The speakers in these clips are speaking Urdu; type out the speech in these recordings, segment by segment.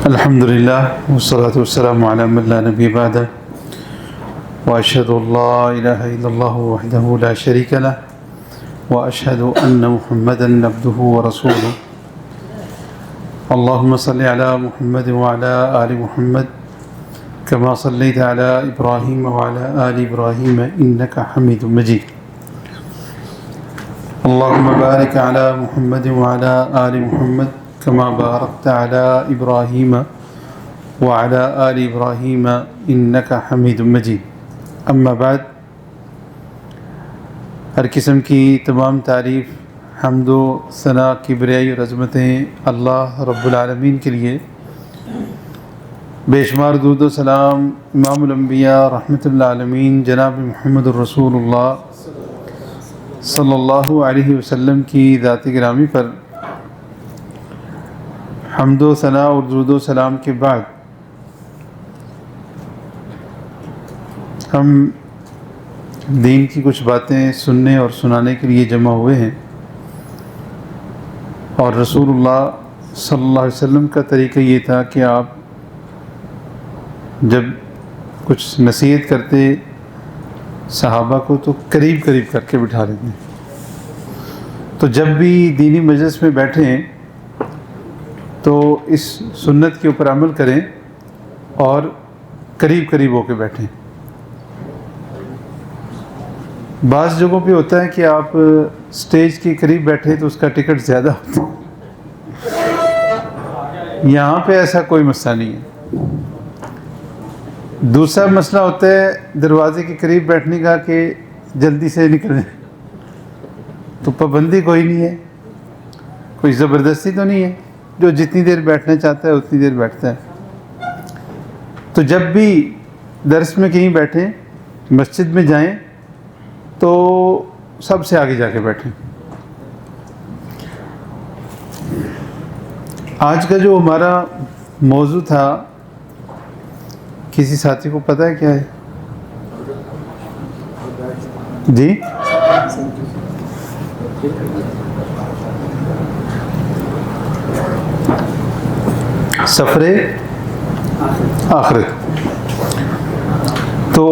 الحمد للہ والصلاة والسلام علی من لا نبی بعدہ واشہد ان لا الہ الا اللہ وحدہ لا شریک لہ واشہد ان محمدا عبدہ ورسولہ اللہم صل علی محمد وعلی آل محمد كما صليت على إبراهيم وعلى آل إبراهيم إنك حميد مجيد اللهم بارك على محمد وعلى آل محمد كما باركت على إبراهيم وعلى آل إبراهيم إنك حميد مجيد اما بعد ہر قسم کی تمام تعریف حمد و ثنا کبریائی اور عظمتیں اللہ رب العالمین کے لیے، بے شمار درود و سلام امام الانبیاء رحمۃ اللہ عالمین جناب محمد الرسول اللہ صلی اللہ علیہ وسلم کی ذات گرامی پر حمد و ثنا اور درود و سلام کے بعد ہم دین کی کچھ باتیں سننے اور سنانے کے لیے جمع ہوئے ہیں، اور رسول اللہ صلی اللہ علیہ وسلم کا طریقہ یہ تھا کہ آپ جب کچھ نصیحت کرتے صحابہ کو تو قریب قریب کر کے بٹھا لیتے ہیں، تو جب بھی دینی مجلس میں بیٹھیں تو اس سنت کے اوپر عمل کریں اور قریب قریب ہو کے بیٹھیں۔ بعض جگہوں پہ ہوتا ہے کہ آپ سٹیج کے قریب بیٹھے تو اس کا ٹکٹ زیادہ ہوتا ہے، یہاں پہ ایسا کوئی مسئلہ نہیں ہے۔ دوسرا مسئلہ ہوتا ہے دروازے کے قریب بیٹھنے کا کہ جلدی سے نکل جائیں، تو پابندی کوئی نہیں ہے، کوئی زبردستی تو نہیں ہے، جو جتنی دیر بیٹھنا چاہتا ہے اتنی دیر بیٹھتا ہے۔ تو جب بھی درس میں کہیں بیٹھیں، مسجد میں جائیں تو سب سے آگے جا کے بیٹھیں۔ آج کا جو ہمارا موضوع تھا، کسی ساتھی کو پتہ ہے کیا ہے؟ جی سفر آخرت۔ تو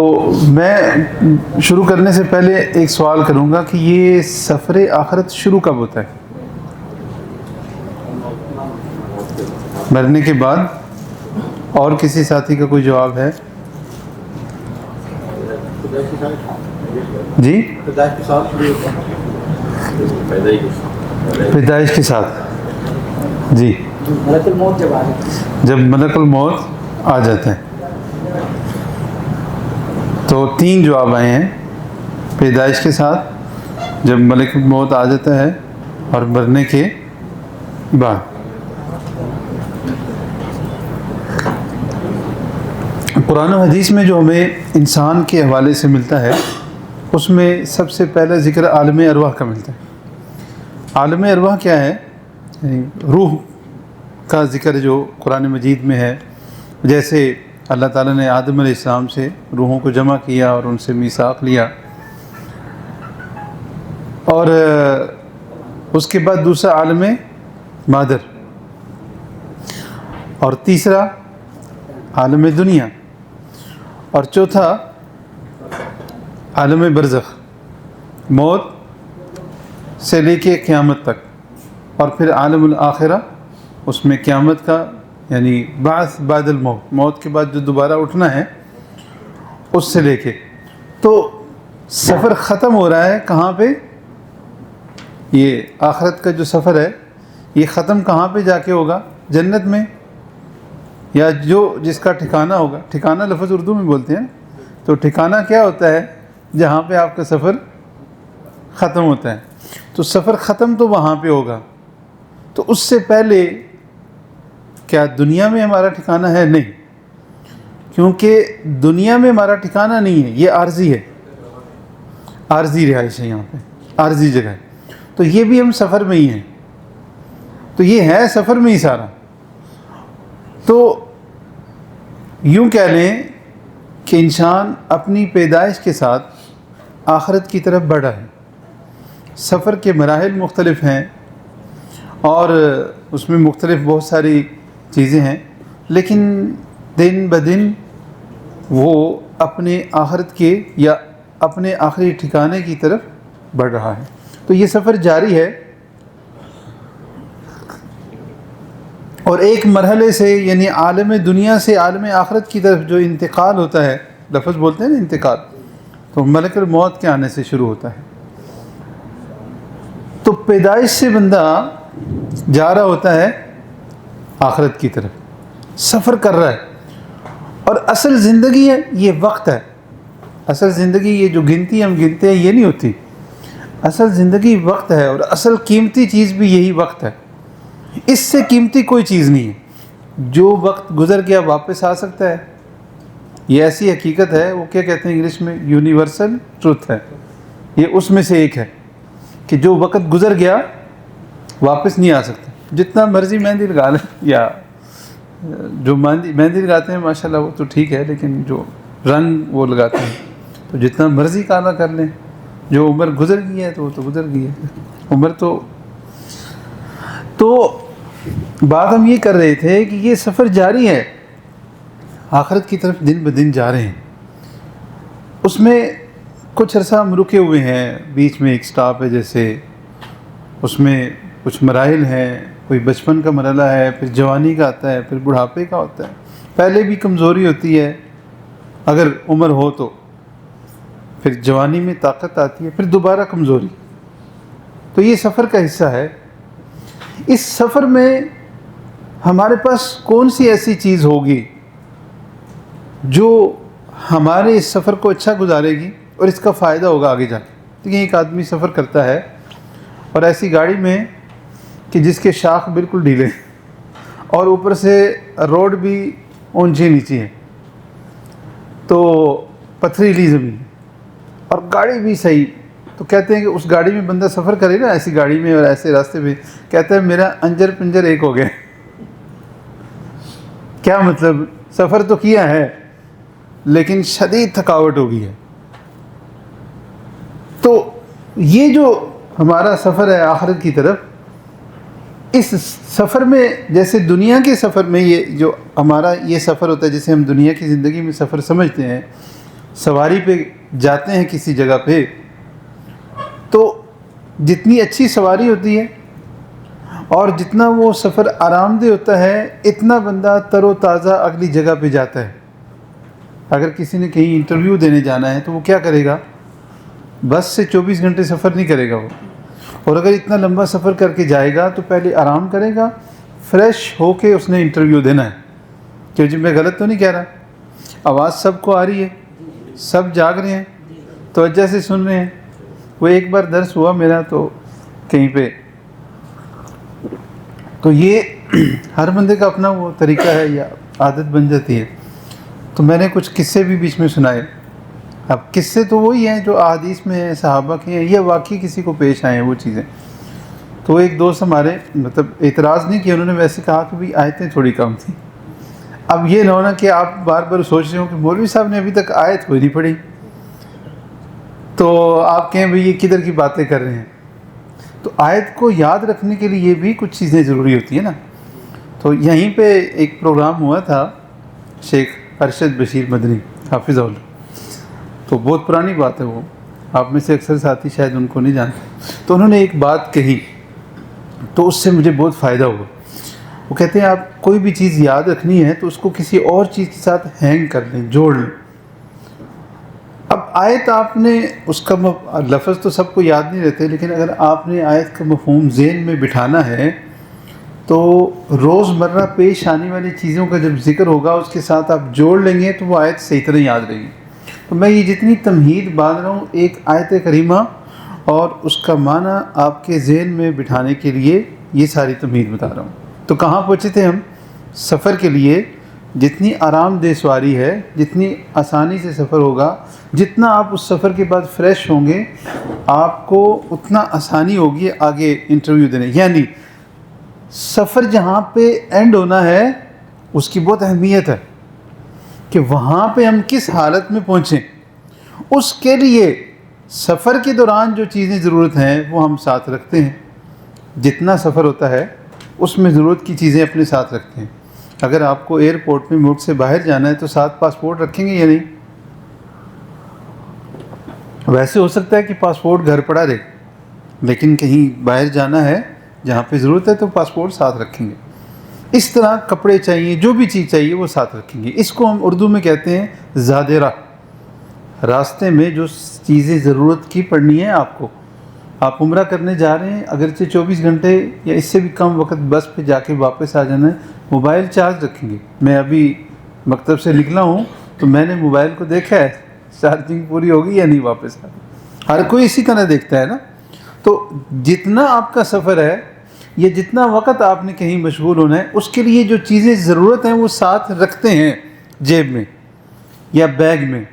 میں شروع کرنے سے پہلے ایک سوال کروں گا کہ یہ سفر آخرت شروع کب ہوتا ہے؟ مرنے کے بعد؟ اور کسی ساتھی کا کوئی جواب ہے؟ جی پیدائش کے ساتھ۔ جی جب ملک الموت آ جاتا ہے۔ تو 3 جواب آئے ہیں، پیدائش کے ساتھ، جب ملک الموت آ جاتا ہے، اور مرنے کے بعد۔ قرآن و حدیث میں جو ہمیں انسان کے حوالے سے ملتا ہے، اس میں سب سے پہلا ذکر عالم ارواح کا ملتا ہے۔ عالم ارواح کیا ہے؟ یعنی روح کا ذکر جو قرآن مجید میں ہے، جیسے اللہ تعالیٰ نے آدم علیہ السلام سے روحوں کو جمع کیا اور ان سے میثاق لیا، اور اس کے بعد دوسرا عالم مادر، اور تیسرا عالم دنیا، اور چوتھا عالم برزخ، موت سے لے کے قیامت تک، اور پھر عالم الآخرہ، اس میں قیامت کا یعنی بعث بعد الموت، موت کے بعد جو دوبارہ اٹھنا ہے، اس سے لے کے۔ تو سفر ختم ہو رہا ہے کہاں پہ؟ یہ آخرت کا جو سفر ہے یہ ختم کہاں پہ جا کے ہوگا؟ جنت میں، یا جو جس کا ٹھکانہ ہوگا۔ ٹھکانہ لفظ اردو میں بولتے ہیں، تو ٹھکانہ کیا ہوتا ہے؟ جہاں پہ آپ کا سفر ختم ہوتا ہے۔ تو سفر ختم تو وہاں پہ ہوگا، تو اس سے پہلے کیا دنیا میں ہمارا ٹھکانہ ہے؟ نہیں، کیونکہ دنیا میں ہمارا ٹھکانہ نہیں ہے، یہ عارضی ہے، عارضی رہائش ہے، یہاں پہ عارضی جگہ ہے۔ تو یہ بھی ہم سفر میں ہی ہیں، تو یہ ہے سفر میں ہی سارا۔ تو یوں کہہ لیں کہ انسان اپنی پیدائش کے ساتھ آخرت کی طرف بڑھا ہے۔ سفر کے مراحل مختلف ہیں، اور اس میں مختلف بہت ساری چیزیں ہیں، لیکن دن بدن وہ اپنے آخرت کے یا اپنے آخری ٹھکانے کی طرف بڑھ رہا ہے۔ تو یہ سفر جاری ہے، اور ایک مرحلے سے یعنی عالم دنیا سے عالم آخرت کی طرف جو انتقال ہوتا ہے، لفظ بولتے ہیں نا انتقال، تو ملک الموت کے آنے سے شروع ہوتا ہے۔ تو پیدائش سے بندہ جا رہا ہوتا ہے آخرت کی طرف، سفر کر رہا ہے، اور اصل زندگی ہے یہ وقت ہے۔ اصل زندگی یہ جو گنتی ہم گنتے ہیں یہ نہیں ہوتی، اصل زندگی وقت ہے، اور اصل قیمتی چیز بھی یہی وقت ہے۔ اس سے قیمتی کوئی چیز نہیں ہے۔ جو وقت گزر گیا واپس آ سکتا ہے، یہ ایسی حقیقت ہے، وہ کیا کہتے ہیں انگلش میں، یونیورسل ٹروتھ ہے، یہ اس میں سے ایک ہے کہ جو وقت گزر گیا واپس نہیں آ سکتا۔ جتنا مرضی مہندی لگا لیں، یا جو مہندی لگاتے ہیں ماشاءاللہ وہ تو ٹھیک ہے، لیکن جو رنگ وہ لگاتے ہیں تو جتنا مرضی کالا کر لیں، جو عمر گزر گئی ہے تو وہ تو گزر گئی ہے عمر۔ تو بات ہم یہ کر رہے تھے کہ یہ سفر جاری ہے، آخرت کی طرف دن بدن جا رہے ہیں۔ اس میں کچھ عرصہ ہم رکے ہوئے ہیں، بیچ میں ایک سٹاپ ہے جیسے، اس میں کچھ مراحل ہیں، کوئی بچپن کا مرحلہ ہے، پھر جوانی کا آتا ہے، پھر بڑھاپے کا ہوتا ہے، پہلے بھی کمزوری ہوتی ہے اگر عمر ہو تو، پھر جوانی میں طاقت آتی ہے، پھر دوبارہ کمزوری۔ تو یہ سفر کا حصہ ہے۔ اس سفر میں ہمارے پاس کون سی ایسی چیز ہوگی جو ہمارے اس سفر کو اچھا گزارے گی اور اس کا فائدہ ہوگا آگے جا کے؟ دیکھیں ایک آدمی سفر کرتا ہے اور ایسی گاڑی میں کہ جس کے شاخ بالکل ڈھیلے اور اوپر سے روڈ بھی اونچی نیچی ہے، تو پتھریلی زمین اور گاڑی بھی صحیح، تو کہتے ہیں کہ اس گاڑی میں بندہ سفر کرے نا، ایسی گاڑی میں اور ایسے راستے پہ، کہتا ہے میرا انجر پنجر ایک ہو گیا۔ کیا مطلب؟ سفر تو کیا ہے لیکن شدید تھکاوٹ ہو گئی ہے۔ تو یہ جو ہمارا سفر ہے آخرت کی طرف، اس سفر میں جیسے دنیا کے سفر میں یہ جو ہمارا یہ سفر ہوتا ہے جسے ہم دنیا کی زندگی میں سفر سمجھتے ہیں، سواری پہ جاتے ہیں کسی جگہ پہ، تو جتنی اچھی سواری ہوتی ہے اور جتنا وہ سفر آرام دہ ہوتا ہے، اتنا بندہ تر و تازہ اگلی جگہ پہ جاتا ہے۔ اگر کسی نے کہیں انٹرویو دینے جانا ہے تو وہ کیا کرے گا؟ بس سے 24 گھنٹے سفر نہیں کرے گا وہ، اور اگر اتنا لمبا سفر کر کے جائے گا تو پہلے آرام کرے گا، فریش ہو کے اس نے انٹرویو دینا ہے۔ کیوں جی میں غلط تو نہیں کہہ رہا؟ آواز سب کو آ رہی ہے، سب جاگ رہے ہیں، توجہ سے سن رہے ہیں۔ وہ ایک بار درس ہوا میرا تو کہیں پہ، تو یہ ہر بندے کا اپنا وہ طریقہ ہے یا عادت بن جاتی ہے، تو میں نے کچھ قصے بھی بیچ میں سنائے۔ اب قصے تو وہی ہیں جو احادیث میں ہیں، صحابہ کے ہیں، یا واقعی کسی کو پیش آئے ہیں وہ چیزیں۔ تو ایک دوست ہمارے مطلب اعتراض نہیں کیا، انہوں نے ویسے کہا کہ بھی آیتیں تھوڑی کم تھیں۔ اب یہ نہ ہونا کہ آپ بار بار سوچ رہے ہو کہ مولوی صاحب نے ابھی تک آیت کوئی نہیں پڑھی، تو آپ کہیں بھئی یہ کدھر کی باتیں کر رہے ہیں۔ تو آیت کو یاد رکھنے کے لیے بھی کچھ چیزیں ضروری ہوتی ہیں نا۔ تو یہیں پہ ایک پروگرام ہوا تھا شیخ ارشد بشیر مدنی حافظہ اللہ، تو بہت پرانی بات ہے، وہ آپ میں سے اکثر ساتھی شاید ان کو نہیں جانتے۔ تو انہوں نے ایک بات کہی تو اس سے مجھے بہت فائدہ ہوا۔ وہ کہتے ہیں آپ کوئی بھی چیز یاد رکھنی ہے تو اس کو کسی اور چیز کے ساتھ ہینگ کر لیں، جوڑ لیں۔ اب آیت آپ نے اس کا لفظ تو سب کو یاد نہیں رہتے، لیکن اگر آپ نے آیت کا مفہوم ذہن میں بٹھانا ہے تو روز مرہ پیش آنے والی چیزوں کا جب ذکر ہوگا اس کے ساتھ آپ جوڑ لیں گے تو وہ آیت صحیح طرح یاد رہے گی۔ تو میں یہ جتنی تمہید باندھ رہا ہوں ایک آیت کریمہ اور اس کا معنی آپ کے ذہن میں بٹھانے کے لیے یہ ساری تمہید بتا رہا ہوں۔ تو کہاں پہنچے تھے ہم؟ سفر کے لیے جتنی آرام دہ سواری ہے، جتنی آسانی سے سفر ہوگا، جتنا آپ اس سفر کے بعد فریش ہوں گے، آپ کو اتنا آسانی ہوگی آگے انٹرویو دینے۔ یعنی سفر جہاں پہ اینڈ ہونا ہے اس کی بہت اہمیت ہے کہ وہاں پہ ہم کس حالت میں پہنچیں۔ اس کے لیے سفر کے دوران جو چیزیں ضرورت ہیں وہ ہم ساتھ رکھتے ہیں۔ جتنا سفر ہوتا ہے اس میں ضرورت کی چیزیں اپنے ساتھ رکھتے ہیں. اگر آپ کو ایئرپورٹ میں ملک سے باہر جانا ہے تو ساتھ پاسپورٹ رکھیں گے یا نہیں؟ ویسے ہو سکتا ہے کہ پاسپورٹ گھر پڑا رہے، لیکن کہیں باہر جانا ہے جہاں پہ ضرورت ہے تو پاسپورٹ ساتھ رکھیں گے. اس طرح کپڑے چاہیے، جو بھی چیز چاہیے وہ ساتھ رکھیں گے. اس کو ہم اردو میں کہتے ہیں زاد راہ. راستے میں جو چیزیں ضرورت کی پڑنی ہے آپ عمرہ کرنے جا رہے ہیں، اگرچہ 24 گھنٹے یا اس سے بھی کم وقت بس پہ جا کے واپس آ جانا ہے، موبائل چارج رکھیں گے. میں ابھی مکتب سے نکلا ہوں تو میں نے موبائل کو دیکھا ہے چارجنگ پوری ہوگی یا نہیں واپس آ گئی. ہر کوئی اسی طرح دیکھتا ہے نا. تو جتنا آپ کا سفر ہے یا جتنا وقت آپ نے کہیں مشغول ہونا ہے، اس کے لیے جو چیزیں ضرورت ہیں وہ ساتھ رکھتے ہیں، جیب میں یا بیگ میں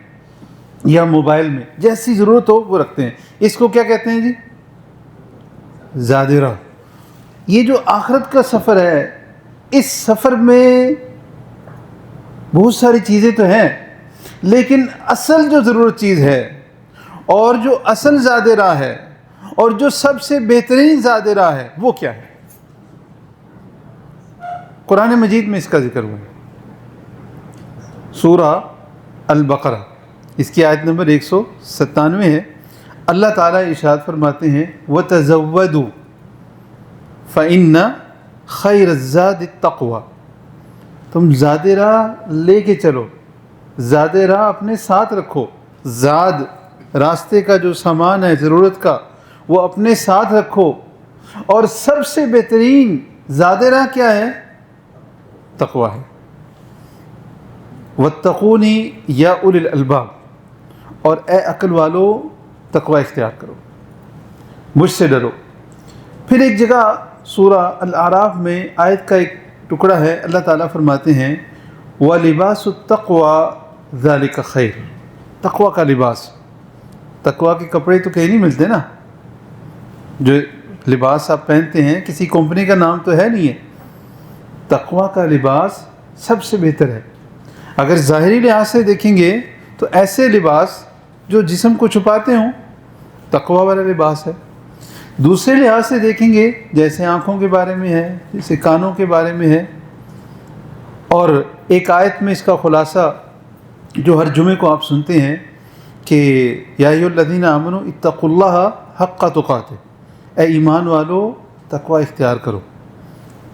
یا موبائل میں، جیسی ضرورت ہو وہ رکھتے ہیں. اس کو کیا کہتے ہیں جی؟ زاد راہ. یہ جو آخرت کا سفر ہے، اس سفر میں بہت ساری چیزیں تو ہیں، لیکن اصل جو ضرورت چیز ہے اور جو اصل زاد راہ ہے اور جو سب سے بہترین زاد راہ ہے وہ کیا ہے؟ قرآن مجید میں اس کا ذکر ہوا ہے. سورہ البقرہ، اس کی آیت نمبر 197 ہے. اللہ تعالیٰ ارشاد فرماتے ہیں وَتَزَوَّدُوا فَإِنَّ خَيْرَ الزَّادِ التَّقْوَى. تم زاد راہ لے کے چلو، زاد راہ اپنے ساتھ رکھو. زاد راستے کا جو سامان ہے ضرورت کا وہ اپنے ساتھ رکھو، اور سب سے بہترین زاد راہ کیا ہے؟ تقویٰ ہے. وَاتَّقُونِي یا اُولِي الْأَلْبَابِ. اور اے عقل والو تقویٰ اختیار کرو، مجھ سے ڈرو. پھر ایک جگہ سورہ الاعراف میں آیت کا ایک ٹکڑا ہے، اللہ تعالیٰ فرماتے ہیں وَلِبَاسُ التَّقْوَى ذَلِكَ خَيْرٌ. تقویٰ کا لباس، تقویٰ کے کپڑے تو کہیں نہیں ملتے نا. جو لباس آپ پہنتے ہیں کسی کمپنی کا نام تو ہے نہیں ہے. تقویٰ کا لباس سب سے بہتر ہے. اگر ظاہری لحاظ سے دیکھیں گے تو ایسے لباس جو جسم کو چھپاتے ہوں تقویٰ والا لباس ہے. دوسرے لحاظ سے دیکھیں گے جیسے آنکھوں کے بارے میں ہے، جیسے کانوں کے بارے میں ہے. اور ایک آیت میں اس کا خلاصہ جو ہر جمعے کو آپ سنتے ہیں کہ یا ایھا الذین آمنوا اتقوا اللہ حق تقاتہ. اے ایمان والو تقویٰ اختیار کرو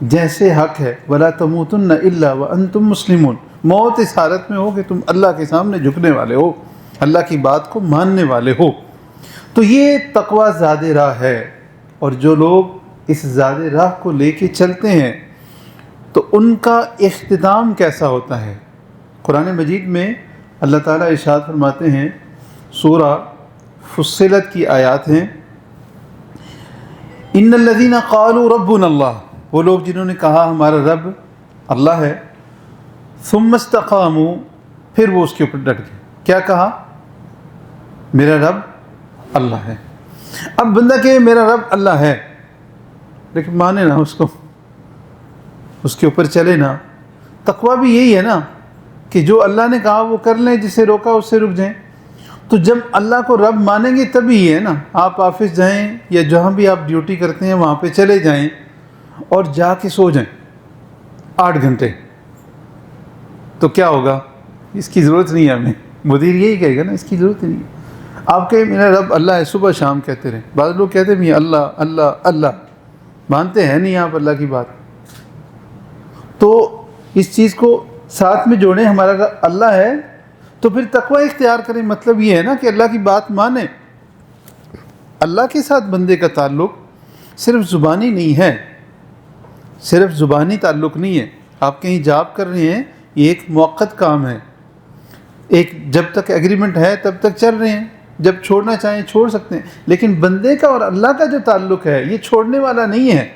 جیسے حق ہے. ولا تموتن الا وانتم مسلمون. موت اس حالت میں ہو کہ تم اللہ کے سامنے جھکنے والے ہو، اللہ کی بات کو ماننے والے ہو. تو یہ تقویٰ زاد راہ ہے. اور جو لوگ اس زاد راہ کو لے کے چلتے ہیں تو ان کا اختتام کیسا ہوتا ہے؟ قرآن مجید میں اللہ تعالیٰ ارشاد فرماتے ہیں، سورہ فصلت کی آیات ہیں، ان الذین قالوا ربنا اللہ. وہ لوگ جنہوں نے کہا ہمارا رب اللہ ہے، ثم استقاموا، پھر وہ اس کے اوپر ڈٹ گئے. کیا کہا؟ میرا رب اللہ ہے. اب بندہ کہ میرا رب اللہ ہے لیکن مانے نہ اس کو، اس کے اوپر چلے نہ. تقویٰ بھی یہی ہے نا کہ جو اللہ نے کہا وہ کر لیں، جسے روکا اس سے رک جائیں. تو جب اللہ کو رب مانیں گے تبھی ہے نا. آپ آفس جائیں یا جہاں بھی آپ ڈیوٹی کرتے ہیں وہاں پہ چلے جائیں اور جا کے سو جائیں 8 گھنٹے، تو کیا ہوگا؟ اس کی ضرورت نہیں ہے ہمیں. مدیر یہی کہے گا نا اس کی ضرورت نہیں ہے. آپ کہیں میرا رب اللہ ہے، صبح شام کہتے رہیں. بعض لوگ کہتے ہیں اللہ اللہ اللہ، مانتے ہیں نہیں آپ اللہ کی بات. تو اس چیز کو ساتھ میں جوڑیں، ہمارا رب اللہ ہے تو پھر تقویٰ اختیار کریں. مطلب یہ ہے نا کہ اللہ کی بات مانیں. اللہ کے ساتھ بندے کا تعلق صرف زبانی نہیں ہے، صرف زبانی تعلق نہیں ہے. آپ کہیں جاب کر رہے ہیں، یہ ایک موقت کام ہے، ایک جب تک ایگریمنٹ ہے تب تک چل رہے ہیں، جب چھوڑنا چاہیں چھوڑ سکتے ہیں. لیکن بندے کا اور اللہ کا جو تعلق ہے یہ چھوڑنے والا نہیں ہے،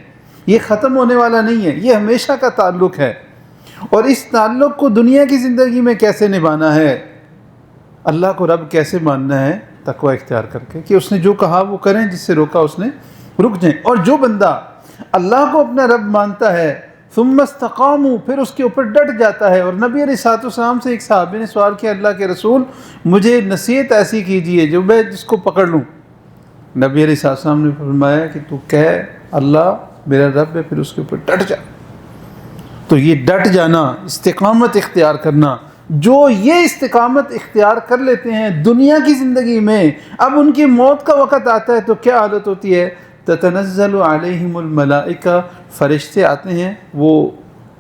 یہ ختم ہونے والا نہیں ہے، یہ ہمیشہ کا تعلق ہے. اور اس تعلق کو دنیا کی زندگی میں کیسے نبھانا ہے، اللہ کو رب کیسے ماننا ہے؟ تقویٰ اختیار کر کے کہ اس نے جو کہا وہ کریں، جس سے روکا اس نے رک جائیں. اور جو بندہ اللہ کو اپنا رب مانتا ہے ثم استقاموا، پھر اس کے اوپر ڈٹ جاتا ہے. اور نبی علیہ الصلوۃ والسلام سے ایک صحابی نے سوال کیا، اللہ کے رسول مجھے نصیحت ایسی کیجیے جو میں جس کو پکڑ لوں. نبی علیہ الصلوۃ والسلام نے فرمایا کہ تو کہہ اللہ میرا رب ہے، پھر اس کے اوپر ڈٹ جا۔ تو یہ ڈٹ جانا، استقامت اختیار کرنا، جو یہ استقامت اختیار کر لیتے ہیں دنیا کی زندگی میں، اب ان کی موت کا وقت آتا ہے تو کیا حالت ہوتی ہے؟ تتنزل علیہم الملائکہ، فرشتے آتے ہیں، وہ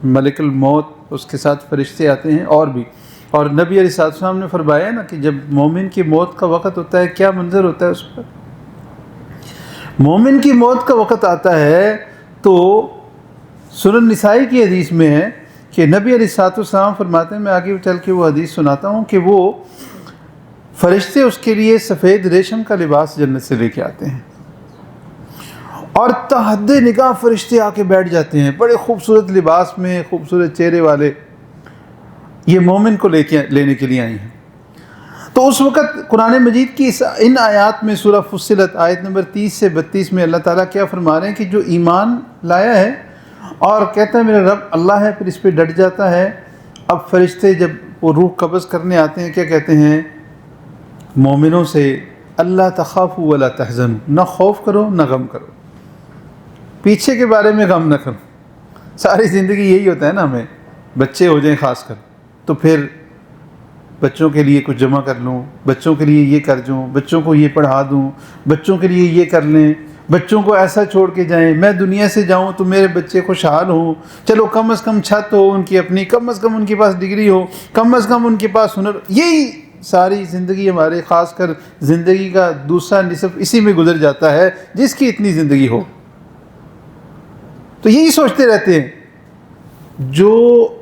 ملک الموت، اس کے ساتھ فرشتے آتے ہیں اور بھی۔ اور نبی علیہ السلام نے فرمایا نا کہ جب مومن کی موت کا وقت ہوتا ہے کیا منظر ہوتا ہے اس پر؟ مومن کی موت کا وقت آتا ہے تو سنن نسائی کی حدیث میں ہے کہ نبی علیہ السلام فرماتے ہیں، میں آگے چل کے وہ حدیث سناتا ہوں، کہ وہ فرشتے اس کے لیے سفید ریشم کا لباس جنت سے لے کے آتے ہیں، اور تحد نگاہ فرشتے آ کے بیٹھ جاتے ہیں، بڑے خوبصورت لباس میں، خوبصورت چہرے والے، یہ مومن کو لینے کے لیے آئے ہیں۔ تو اس وقت قرآن مجید کی ان آیات میں سورہ فصلت آیت نمبر 30 سے 32 میں اللہ تعالیٰ کیا فرما رہے ہیں کہ جو ایمان لایا ہے اور کہتا ہے میرا رب اللہ ہے، پھر اس پہ ڈٹ جاتا ہے، اب فرشتے جب وہ روح قبض کرنے آتے ہیں کیا کہتے ہیں مومنوں سے؟ اللہ تخافوا ولا تحزنوا، نہ خوف کرو نہ غم کرو، پیچھے کے بارے میں غم نہ کرو۔ ساری زندگی یہی ہوتا ہے نا، ہمیں بچے ہو جائیں خاص کر تو پھر بچوں کے لیے کچھ جمع کر لوں، بچوں کے لیے یہ کر دوں، بچوں کو یہ پڑھا دوں، بچوں کے لیے یہ کر لیں، بچوں کو ایسا چھوڑ کے جائیں، میں دنیا سے جاؤں تو میرے بچے خوشحال ہوں، چلو کم از کم چھت ہو ان کی اپنی، کم از کم ان کے پاس ڈگری ہو، کم از کم ان کے پاس ہنر۔ یہی ساری زندگی ہمارے، خاص کر زندگی کا دوسرا نصف اسی میں گزر جاتا ہے جس کی اتنی زندگی ہو، تو یہی سوچتے رہتے ہیں۔ جو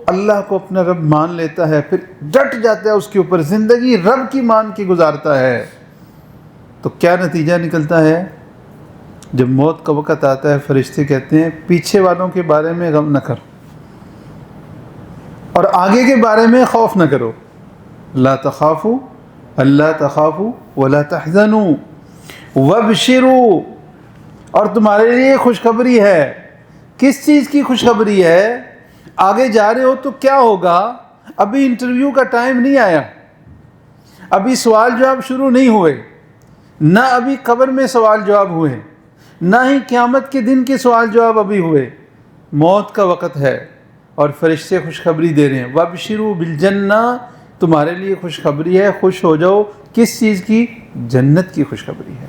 اللہ کو اپنا رب مان لیتا ہے پھر ڈٹ جاتا ہے اس کے اوپر، زندگی رب کی مان کے گزارتا ہے، تو کیا نتیجہ نکلتا ہے؟ جب موت کا وقت آتا ہے فرشتے کہتے ہیں پیچھے والوں کے بارے میں غم نہ کرو اور آگے کے بارے میں خوف نہ کرو، لا تخافوا اللہ تخافوا ولا تحزنوا وابشروا، اور تمہارے لیے خوشخبری ہے۔ کس چیز کی خوشخبری ہے؟ آگے جا رہے ہو تو کیا ہوگا؟ ابھی انٹرویو کا ٹائم نہیں آیا، ابھی سوال جواب شروع نہیں ہوئے، نہ ابھی قبر میں سوال جواب ہوئے، نہ ہی قیامت کے دن کے سوال جواب ابھی ہوئے، موت کا وقت ہے اور فرشتے خوشخبری دے رہے ہیں، وابشروا بالجنہ، تمہارے لیے خوشخبری ہے، خوش ہو جاؤ۔ کس چیز کی؟ جنت کی خوشخبری ہے۔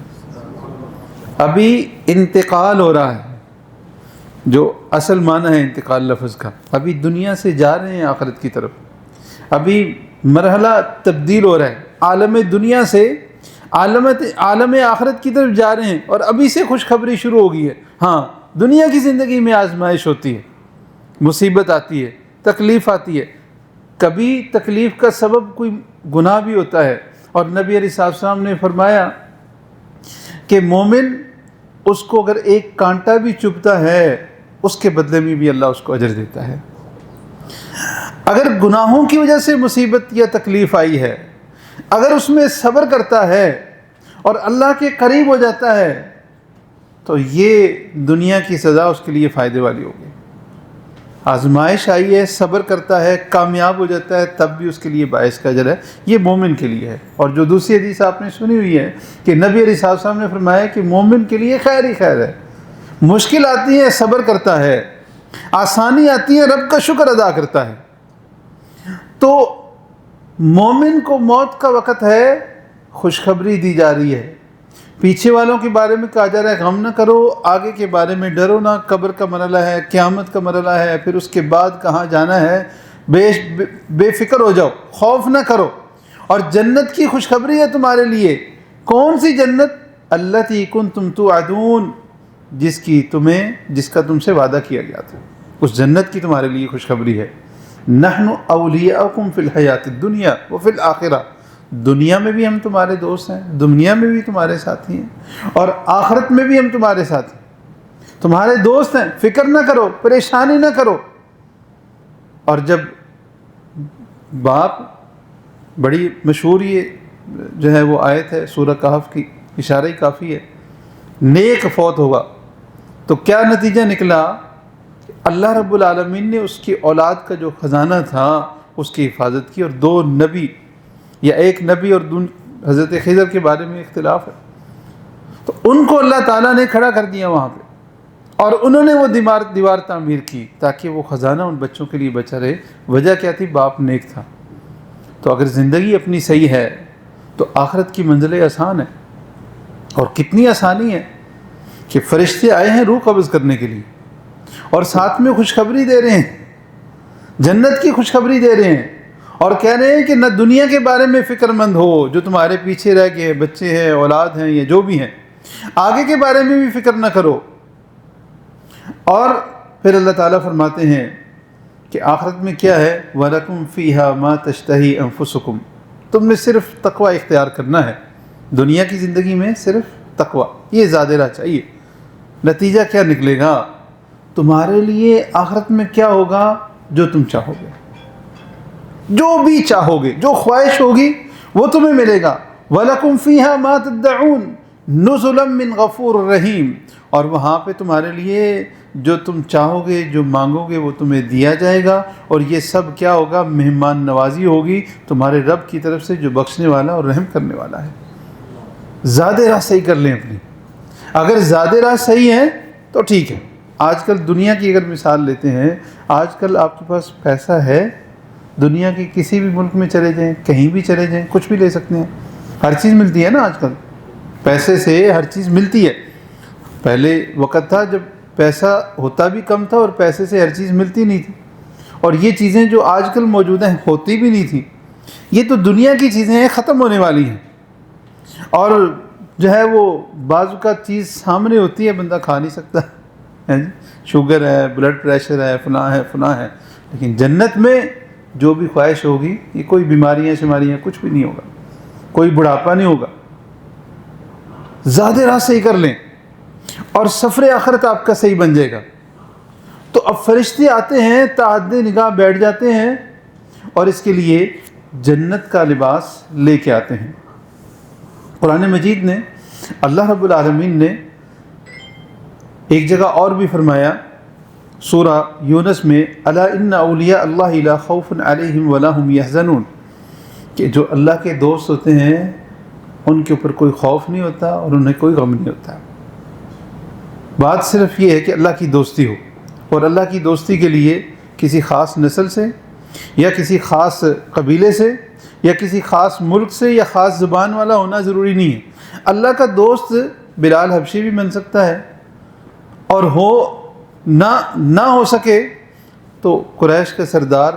ابھی انتقال ہو رہا ہے، جو اصل معنی ہے انتقال لفظ کا، ابھی دنیا سے جا رہے ہیں آخرت کی طرف، ابھی مرحلہ تبدیل ہو رہا ہے، عالم دنیا سے عالم آخرت کی طرف جا رہے ہیں، اور ابھی سے خوشخبری شروع ہو گئی ہے۔ ہاں، دنیا کی زندگی میں آزمائش ہوتی ہے، مصیبت آتی ہے، تکلیف آتی ہے، کبھی تکلیف کا سبب کوئی گناہ بھی ہوتا ہے، اور نبی علیہ السلام نے فرمایا کہ مومن اس کو اگر ایک کانٹا بھی چبھتا ہے اس کے بدلے میں بھی اللہ اس کو اجر دیتا ہے۔ اگر گناہوں کی وجہ سے مصیبت یا تکلیف آئی ہے، اگر اس میں صبر کرتا ہے اور اللہ کے قریب ہو جاتا ہے تو یہ دنیا کی سزا اس کے لیے فائدے والی ہوگی۔ آزمائش آئی ہے، صبر کرتا ہے، کامیاب ہو جاتا ہے، تب بھی اس کے لیے باعث کا اجر ہے، یہ مومن کے لیے ہے۔ اور جو دوسری حدیث آپ نے سنی ہوئی ہے کہ نبی علیہ السلام نے فرمایا کہ مومن کے لیے خیر ہی خیر ہے، مشکل آتی ہے صبر کرتا ہے، آسانی آتی ہے رب کا شکر ادا کرتا ہے۔ تو مومن کو موت کا وقت ہے، خوشخبری دی جا رہی ہے، پیچھے والوں کے بارے میں کہا جا رہا ہے غم نہ کرو، آگے کے بارے میں ڈرو نہ، قبر کا مرحلہ ہے، قیامت کا مرحلہ ہے، پھر اس کے بعد کہاں جانا ہے، بے فکر ہو جاؤ، خوف نہ کرو۔ اور جنت کی خوشخبری ہے تمہارے لیے۔ کون سی جنت؟ التی کنتم توعدون، جس کا تم سے وعدہ کیا گیا تھا، اس جنت کی تمہارے لیے خوشخبری ہے۔ نحن اولیاءکم فی الحیات الدنیا وفی الآخرہ، دنیا میں بھی ہم تمہارے دوست ہیں، دنیا میں بھی تمہارے ساتھی ہیں، اور آخرت میں بھی ہم تمہارے ساتھ ہیں، تمہارے دوست ہیں، فکر نہ کرو، پریشانی نہ کرو۔ اور جب باپ، بڑی مشہور یہ جو ہے وہ آیت ہے سورہ کہف کی، اشارہ ہی کافی ہے، نیک فوت ہوگا تو کیا نتیجہ نکلا؟ اللہ رب العالمین نے اس کی اولاد کا جو خزانہ تھا اس کی حفاظت کی، اور دو نبی یا ایک نبی اور حضرت خضر کے بارے میں اختلاف ہے، تو ان کو اللہ تعالیٰ نے کھڑا کر دیا وہاں پہ، اور انہوں نے وہ دیوار تعمیر کی تاکہ وہ خزانہ ان بچوں کے لیے بچا رہے. وجہ کیا تھی؟ باپ نیک تھا. تو اگر زندگی اپنی صحیح ہے تو آخرت کی منزلیں آسان ہیں. اور کتنی آسانی ہے کہ فرشتے آئے ہیں روح قبض کرنے کے لیے اور ساتھ میں خوشخبری دے رہے ہیں, جنت کی خوشخبری دے رہے ہیں, اور کہہ رہے ہیں کہ نہ دنیا کے بارے میں فکر مند ہو جو تمہارے پیچھے رہ گئے, بچے ہیں, اولاد ہیں, یا جو بھی ہیں, آگے کے بارے میں بھی فکر نہ کرو. اور پھر اللہ تعالیٰ فرماتے ہیں کہ آخرت میں کیا ہے؟ وَلَكُمْ فِيهَا مَا تَشْتَهِي أَنفُسُكُمْ, تم میں صرف تقوی اختیار کرنا ہے. دنیا کی زندگی میں صرف تقوی, یہ زیادہ راہ چاہیے. نتیجہ کیا نکلے گا؟ تمہارے لیے آخرت میں کیا ہوگا؟ جو تم چاہو گے, جو بھی چاہو گے, جو خواہش ہوگی وہ تمہیں ملے گا. وَلَكُمْ فِيهَا مَا تَدَّعُونَ نُزُلًا مِّن غَفُورٍ رَحِيمٍ, اور وہاں پہ تمہارے لیے جو تم چاہو گے, جو مانگو گے وہ تمہیں دیا جائے گا. اور یہ سب کیا ہوگا؟ مہمان نوازی ہوگی تمہارے رب کی طرف سے جو بخشنے والا اور رحم کرنے والا ہے. زیادہ راہ صحیح کر لیں اپنی. اگر زیادہ راہ صحیح ہے تو ٹھیک ہے. آج کل دنیا کی اگر مثال لیتے ہیں, آج کل آپ کے پاس پیسہ ہے, دنیا کے کسی بھی ملک میں چلے جائیں, کہیں بھی چلے جائیں, کچھ بھی لے سکتے ہیں. ہر چیز ملتی ہے نا آج کل, پیسے سے ہر چیز ملتی ہے. پہلے وقت تھا جب پیسہ ہوتا بھی کم تھا اور پیسے سے ہر چیز ملتی نہیں تھی, اور یہ چیزیں جو آج کل موجود ہیں ہوتی بھی نہیں تھیں. یہ تو دنیا کی چیزیں ہیں, ختم ہونے والی ہیں. اور جو ہے وہ بعض کا چیز سامنے ہوتی ہے, بندہ کھا نہیں سکتا ہے. شوگر ہے, بلڈ پریشر ہے, فلاں ہے, فلاں ہے. لیکن جنت میں جو بھی خواہش ہوگی, یہ کوئی بیماریاں شماریاں کچھ بھی نہیں ہوگا, کوئی بڑھاپا نہیں ہوگا. زیادہ راہ صحیح کر لیں اور سفر آخرت آپ کا صحیح بن جائے گا. تو اب فرشتے آتے ہیں, تعدد نگاہ بیٹھ جاتے ہیں اور اس کے لیے جنت کا لباس لے کے آتے ہیں. قرآن مجید نے اللہ رب العالمین نے ایک جگہ اور بھی فرمایا سورہ یونس میں, الا ان اولیاء اللہ لا خوف علیہم ولا هم یحزنون, کہ جو اللہ کے دوست ہوتے ہیں ان کے اوپر کوئی خوف نہیں ہوتا اور انہیں کوئی غم نہیں ہوتا. بات صرف یہ ہے کہ اللہ کی دوستی ہو, اور اللہ کی دوستی کے لیے کسی خاص نسل سے یا کسی خاص قبیلے سے یا کسی خاص ملک سے یا خاص زبان والا ہونا ضروری نہیں ہے. اللہ کا دوست بلال حبشی بھی بن سکتا ہے, اور نہ ہو سکے تو قریش کا سردار,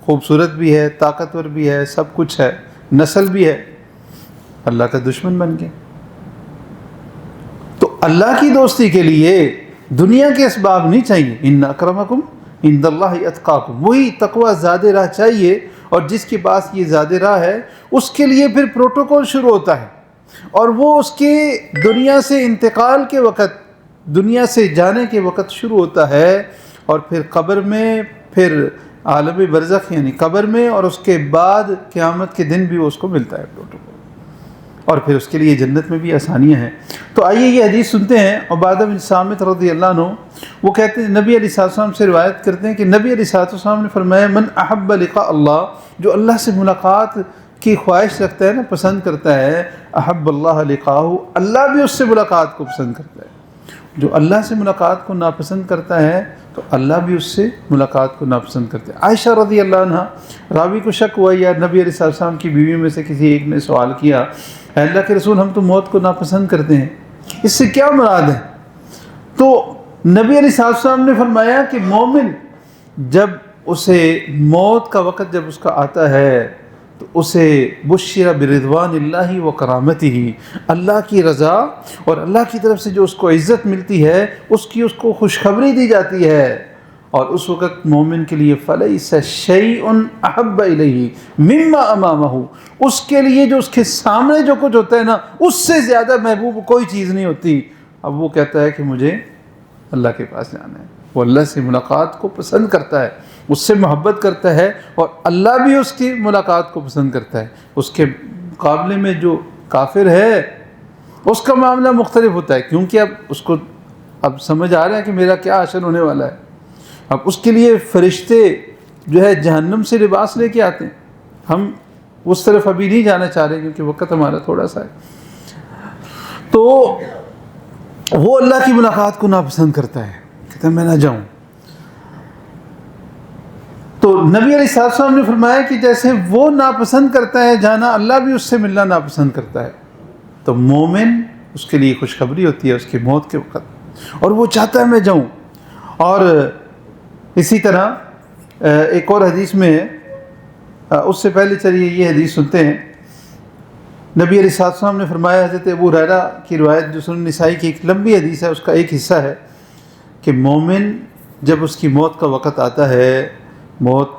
خوبصورت بھی ہے, طاقتور بھی ہے, سب کچھ ہے, نسل بھی ہے, اللہ کا دشمن بن گیا. تو اللہ کی دوستی کے لیے دنیا کے اسباب نہیں چاہیے. ان اکرمکم عند اللہ اتقاکم, وہی تقوی زیادہ راہ چاہیے. اور جس کے پاس یہ زیادہ راہ ہے اس کے لیے پھر پروٹوکول شروع ہوتا ہے, اور وہ اس کے دنیا سے انتقال کے وقت, دنیا سے جانے کے وقت شروع ہوتا ہے. اور پھر قبر میں, پھر عالم برزخ یعنی قبر میں, اور اس کے بعد قیامت کے دن بھی اس کو ملتا ہے پروٹوکول. اور پھر اس کے لیے جنت میں بھی آسانیاں ہیں. تو آئیے یہ حدیث سنتے ہیں. عبادہ بن صامت رضی اللہ عنہ وہ کہتے ہیں, نبی علیہ السلام سے روایت کرتے ہیں کہ نبی علیہ السلام نے فرمایا, من احب لقاء اللہ, جو اللہ سے ملاقات کی خواہش رکھتا ہے نا, پسند کرتا ہے, احب اللہ لقاءہ, اللہ بھی اس سے ملاقات کو پسند کرتا ہے. جو اللہ سے ملاقات کو ناپسند کرتا ہے تو اللہ بھی اس سے ملاقات کو ناپسند کرتا ہے. عائشہ رضی اللہ عنہ, راوی کو شک ہوا یا نبی علیہ السلام کی بیوی میں سے کسی ایک نے سوال کیا, اے اللہ کے رسول ہم تو موت کو ناپسند کرتے ہیں, اس سے کیا مراد ہے؟ تو نبی علیہ السلام نے فرمایا کہ مومن جب اسے موت کا وقت جب اس کا آتا ہے تو اسے بشر برضوان اللہ و کرامتہ, اللہ کی رضا اور اللہ کی طرف سے جو اس کو عزت ملتی ہے اس کو خوشخبری دی جاتی ہے. اور اس وقت مومن کے لیے فلیس شیء احب الیہ مما امامہ, اس کے لیے جو اس کے سامنے جو کچھ ہوتا ہے نا اس سے زیادہ محبوب کوئی چیز نہیں ہوتی. اب وہ کہتا ہے کہ مجھے اللہ کے پاس جانا ہے, وہ اللہ سے ملاقات کو پسند کرتا ہے, اس سے محبت کرتا ہے, اور اللہ بھی اس کی ملاقات کو پسند کرتا ہے. اس کے مقابلے میں جو کافر ہے اس کا معاملہ مختلف ہوتا ہے, کیونکہ اب اس کو اب سمجھ آ رہا ہے کہ میرا کیا حشر ہونے والا ہے. اب اس کے لیے فرشتے جو ہے جہنم سے لباس لے کے آتے ہیں. ہم اس طرف ابھی نہیں جانا چاہ رہے کیونکہ وقت ہمارا تھوڑا سا ہے. تو وہ اللہ کی ملاقات کو ناپسند کرتا ہے، کہتا ہے میں نہ جاؤں. تو نبی علیہ السلام نے فرمایا کہ جیسے وہ ناپسند کرتا ہے جانا، اللہ بھی اس سے ملنا ناپسند کرتا ہے. تو مومن اس کے لیے خوشخبری ہوتی ہے اس کی موت کے وقت، اور وہ چاہتا ہے میں جاؤں. اور اسی طرح ایک اور حدیث میں ہے، اس سے پہلے چلیے یہ حدیث سنتے ہیں. نبی علیہ السلام نے فرمایا، حضرت ابو ہریرہ کی روایت جو سنن نسائی کی ایک لمبی حدیث ہے، اس کا ایک حصہ ہے کہ مومن جب اس کی موت کا وقت آتا ہے، موت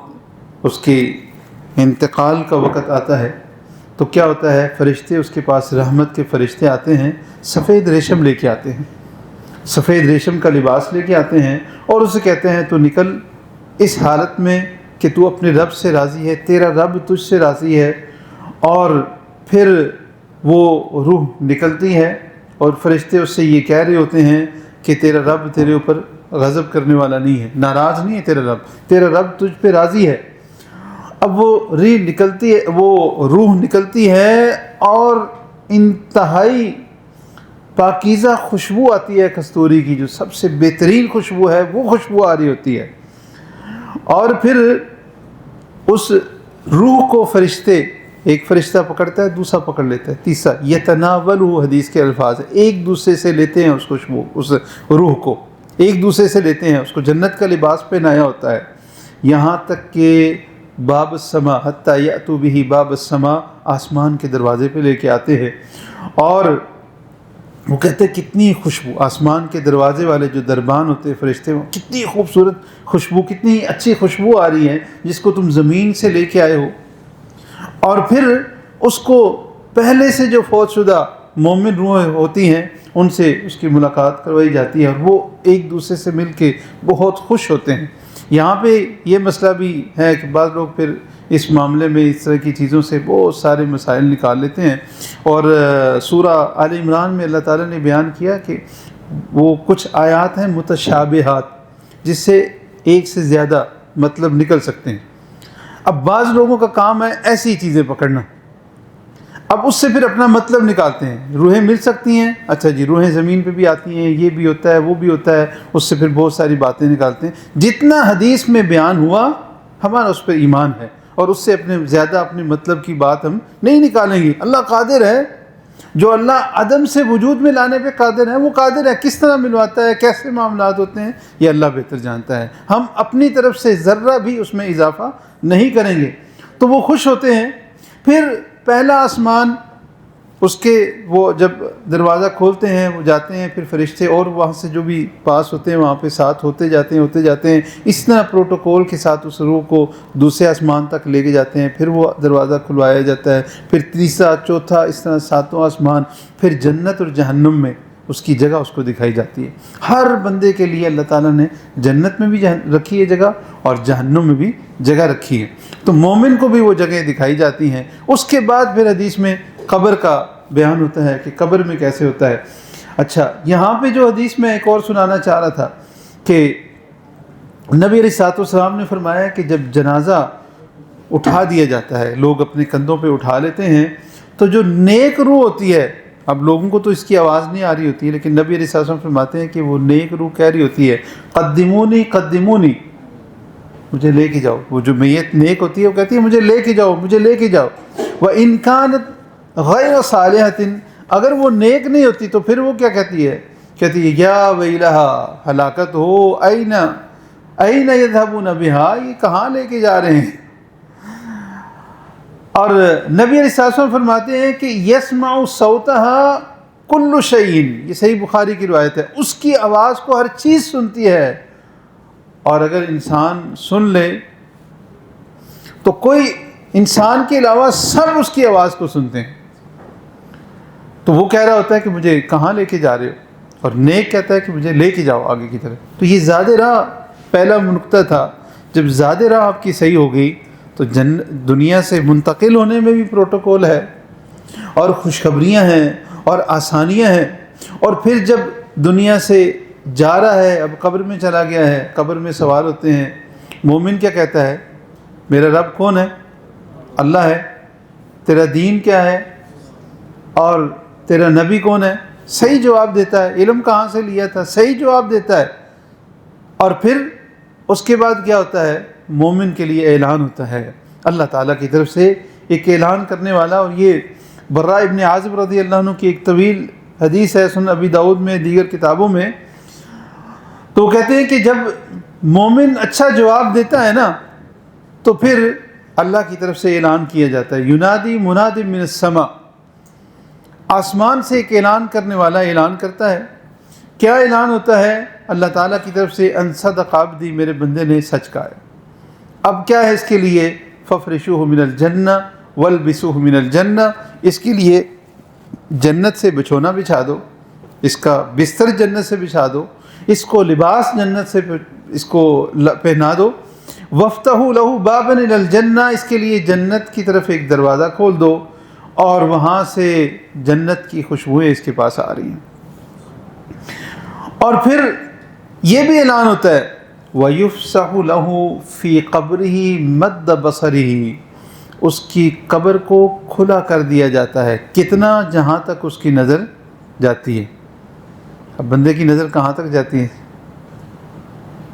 اس کی انتقال کا وقت آتا ہے، تو کیا ہوتا ہے، فرشتے اس کے پاس، رحمت کے فرشتے آتے ہیں، سفید ریشم لے کے آتے ہیں، سفید ریشم کا لباس لے کے آتے ہیں، اور اسے کہتے ہیں تو نکل اس حالت میں کہ تو اپنے رب سے راضی ہے، تیرا رب تجھ سے راضی ہے. اور پھر وہ روح نکلتی ہے اور فرشتے اس سے یہ کہہ رہے ہوتے ہیں کہ تیرا رب تیرے اوپر غضب کرنے والا نہیں ہے، ناراض نہیں ہے تیرا رب تجھ پہ راضی ہے. اب وہ روح نکلتی ہے اور انتہائی پاکیزہ خوشبو آتی ہے کستوری کی، جو سب سے بہترین خوشبو ہے وہ خوشبو آ رہی ہوتی ہے. اور پھر اس روح کو فرشتے، ایک فرشتہ پکڑتا ہے، دوسرا پکڑ لیتا ہے، تیسرا، یتناول، حدیث کے الفاظ ہیں، ایک دوسرے سے لیتے ہیں اس خوشبو، اس روح کو ایک دوسرے سے لیتے ہیں. اس کو جنت کا لباس پہنایا ہوتا ہے، یہاں تک کہ باب السما، حتی یأتوا بہ باب السما، آسمان کے دروازے پہ لے کے آتے ہیں. اور وہ کہتے ہیں کتنی خوشبو، آسمان کے دروازے والے جو دربان ہوتے ہیں فرشتے، وہ کتنی خوبصورت خوشبو، کتنی اچھی خوشبو آ رہی ہے جس کو تم زمین سے لے کے آئے ہو. اور پھر اس کو پہلے سے جو فوت شدہ مومن روح ہوتی ہیں ان سے اس کی ملاقات کروائی جاتی ہے، اور وہ ایک دوسرے سے مل کے بہت خوش ہوتے ہیں. یہاں پہ یہ مسئلہ بھی ہے کہ بعض لوگ پھر اس معاملے میں اس طرح کی چیزوں سے بہت سارے مسائل نکال لیتے ہیں. اور سورہ آل عمران میں اللہ تعالیٰ نے بیان کیا کہ وہ کچھ آیات ہیں متشابہات، جس سے ایک سے زیادہ مطلب نکل سکتے ہیں. اب بعض لوگوں کا کام ہے ایسی چیزیں پکڑنا، اب اس سے پھر اپنا مطلب نکالتے ہیں. روحیں مل سکتی ہیں، اچھا جی روحیں زمین پہ بھی آتی ہیں، یہ بھی ہوتا ہے وہ بھی ہوتا ہے، اس سے پھر بہت ساری باتیں نکالتے ہیں. جتنا حدیث میں بیان ہوا ہمارا اس پہ ایمان ہے، اور اس سے زیادہ اپنے مطلب کی بات ہم نہیں نکالیں گے. اللہ قادر ہے، جو اللہ عدم سے وجود میں لانے پہ قادر ہے وہ قادر ہے. کس طرح ملواتا ہے، کیسے معاملات ہوتے ہیں، یہ اللہ بہتر جانتا ہے. ہم اپنی طرف سے ذرہ بھی اس میں اضافہ نہیں کریں گے. تو وہ خوش ہوتے ہیں. پھر پہلا آسمان، اس کے وہ جب دروازہ کھولتے ہیں وہ جاتے ہیں، پھر فرشتے اور وہاں سے جو بھی پاس ہوتے ہیں وہاں پہ ساتھ ہوتے جاتے ہیں. اس طرح پروٹوکول کے ساتھ اس روح کو دوسرے آسمان تک لے کے جاتے ہیں. پھر وہ دروازہ کھلوایا جاتا ہے، پھر تیسرا، چوتھا، اس طرح ساتواں آسمان. پھر جنت اور جہنم میں اس کی جگہ اس کو دکھائی جاتی ہے. ہر بندے کے لیے اللہ تعالیٰ نے جنت میں بھی رکھی ہے جگہ، اور جہنم میں بھی جگہ رکھی ہے. تو مومن کو بھی وہ جگہیں دکھائی جاتی ہیں. اس کے بعد پھر حدیث میں قبر کا بیان ہوتا ہے کہ قبر میں کیسے ہوتا ہے. اچھا، یہاں پہ جو حدیث میں ایک اور سنانا چاہ رہا تھا کہ نبی علیہ السلام نے فرمایا کہ جب جنازہ اٹھا دیا جاتا ہے، لوگ اپنے کندھوں پہ اٹھا لیتے ہیں، تو جو نیک روح ہوتی ہے، اب لوگوں کو تو اس کی آواز نہیں آ رہی ہوتی ہے، لیکن نبی علیہ السلام فرماتے ہیں کہ وہ نیک روح کہہ رہی ہوتی ہے قدمونی قدمونی، مجھے لے کے جاؤ. وہ جو میت نیک ہوتی ہے وہ کہتی ہے مجھے لے کے جاؤ، مجھے لے کے جاؤ. وَإِنْ كَانَتْ غَيْرَ صَالِحَةٍ، اگر وہ نیک نہیں ہوتی تو پھر وہ کیا کہتی ہے یا ویلہا، ہلاکت ہو، این یذهبون بها، یہ کہاں لے کے جا رہے ہیں. اور نبی علیہ السلام فرماتے ہیں کہ یسمع صوتها کل شیء، یہ صحیح بخاری کی روایت ہے، اس کی آواز کو ہر چیز سنتی ہے. اور اگر انسان سن لے تو کوئی انسان کے علاوہ سب اس کی آواز کو سنتے ہیں. تو وہ کہہ رہا ہوتا ہے کہ مجھے کہاں لے کے جا رہے ہو، اور نیک کہتا ہے کہ مجھے لے کے جاؤ آگے کی طرف. تو یہ زیادہ راہ پہلا نقطہ تھا. جب زیادہ راہ آپ کی صحیح ہو گئی تو دنیا سے منتقل ہونے میں بھی پروٹوکول ہے، اور خوشخبریاں ہیں اور آسانیاں ہیں. اور پھر جب دنیا سے جا رہا ہے، اب قبر میں چلا گیا ہے، قبر میں سوال ہوتے ہیں. مومن کیا کہتا ہے؟ میرا رب کون ہے؟ اللہ ہے. تیرا دین کیا ہے؟ اور تیرا نبی کون ہے؟ صحیح جواب دیتا ہے، علم کہاں سے لیا تھا، صحیح جواب دیتا ہے. اور پھر اس کے بعد کیا ہوتا ہے؟ مومن کے لیے اعلان ہوتا ہے اللہ تعالیٰ کی طرف سے ایک اعلان کرنے والا. اور یہ براء ابن عازب رضی اللہ عنہ کی ایک طویل حدیث ہے سنن ابی داؤد میں، دیگر کتابوں میں. تو کہتے ہیں کہ جب مومن اچھا جواب دیتا ہے نا تو پھر اللہ کی طرف سے اعلان کیا جاتا ہے، ینادی مناد من السماء، آسمان سے ایک اعلان کرنے والا اعلان کرتا ہے. کیا اعلان ہوتا ہے؟ اللہ تعالیٰ کی طرف سے ان صدق عبدی، میرے بندے نے سچ کہا ہے. اب کیا ہے اس کے لیے؟ ففرشوہ من الجنہ والبسوہ من الجنہ، اس کے لیے جنت سے بچھونا بچھا دو، اس کا بستر جنت سے بچھا دو، اس کو لباس جنت سے اس کو پہنا دو. وفتحوا لہ بابا الی الجنہ، اس کے لیے جنت کی طرف ایک دروازہ کھول دو اور وہاں سے جنت کی خوشبوئیں اس کے پاس آ رہی ہیں. اور پھر یہ بھی اعلان ہوتا ہے وَيُفْسَحُ لَهُ فِي قَبْرِهِ مَدَّ بَصَرِهِ، اس کی قبر کو کھلا کر دیا جاتا ہے. کتنا؟ جہاں تک اس کی نظر جاتی ہے. اب بندے کی نظر کہاں تک جاتی ہے؟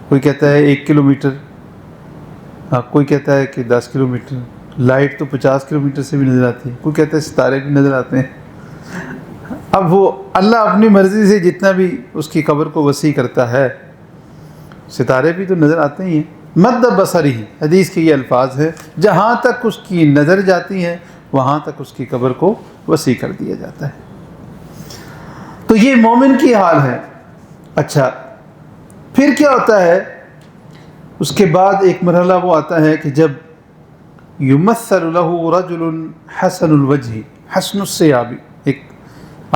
کوئی کہتا ہے 1 کلومیٹر، کوئی کہتا ہے کہ 10 کلومیٹر. لائٹ تو 50 کلومیٹر سے بھی نظر آتی ہے. کوئی کہتا ہے ستارے بھی نظر آتے ہیں. اب وہ اللہ اپنی مرضی سے جتنا بھی اس کی قبر کو وسیع کرتا ہے، ستارے بھی تو نظر آتے ہی ہیں. مد بصری، حدیث کے یہ الفاظ ہے، جہاں تک اس کی نظر جاتی ہے وہاں تک اس کی قبر کو وسیع کر دیا جاتا ہے. تو یہ مومن کی حال ہے. اچھا پھر کیا ہوتا ہے؟ اس کے بعد ایک مرحلہ وہ آتا ہے کہ جب یمثل له رجل حسن الوجہ حسن الثیاب، ایک